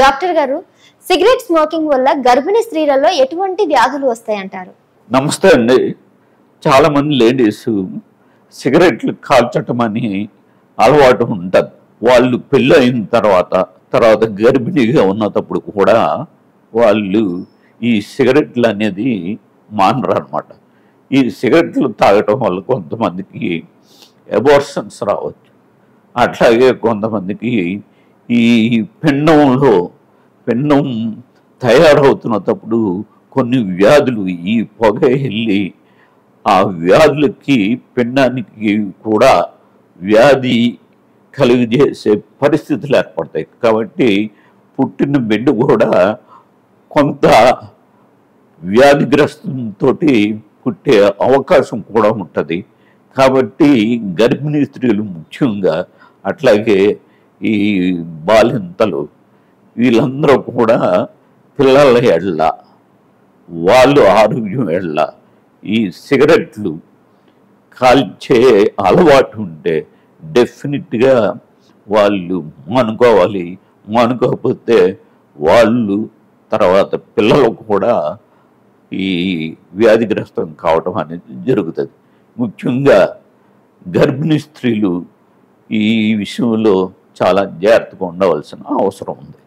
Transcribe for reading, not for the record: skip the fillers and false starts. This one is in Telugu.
డాక్టర్ గారు, సిగరెట్ స్మోకింగ్ వల్ల గర్భిణీ స్త్రీలలో ఎటువంటి వ్యాధులు వస్తాయంటారు? నమస్తే అండి. చాలామంది లేడీస్ సిగరెట్లు కాల్చటం అని అలవాటు ఉంటుంది. వాళ్ళు పెళ్ళి అయిన తర్వాత గర్భిణీగా ఉన్నప్పుడు కూడా వాళ్ళు ఈ సిగరెట్లు అనేది మానరు అనమాట. ఈ సిగరెట్లు తాగటం వల్ల కొంతమందికి అబార్షన్స్ రావచ్చు. అట్లాగే కొంతమందికి ఈ పిండం తయారవుతున్నప్పుడు కొన్ని వ్యాధులు ఈ పొగ వెళ్ళి ఆ వ్యాధులకి పిండానికి కూడా వ్యాధి కలిగజేసే పరిస్థితులు ఏర్పడతాయి. కాబట్టి పుట్టిన బిడ్డ కూడా కొంత వ్యాధిగ్రస్తంతో పుట్టే అవకాశం కూడా ఉంటుంది. కాబట్టి గర్భిణీ స్త్రీలు ముఖ్యంగా, అట్లాగే ఈ బాలింతలు, వీళ్ళందరూ కూడా పిల్లల ఎడల, వాళ్ళు ఆరోగ్యం ఎడల ఈ సిగరెట్లు కాల్చే అలవాటు ఉంటే డెఫినెట్గా వాళ్ళు మానుకోవాలి. మానుకోకపోతే వాళ్ళు తర్వాత పిల్లలకు కూడా ఈ వ్యాధిగ్రస్తం కావటం అనేది జరుగుతుంది. ముఖ్యంగా గర్భిణీ స్త్రీలు ఈ విషయంలో చాలా జాగ్రత్తగా ఉండవలసిన అవసరం ఉంది.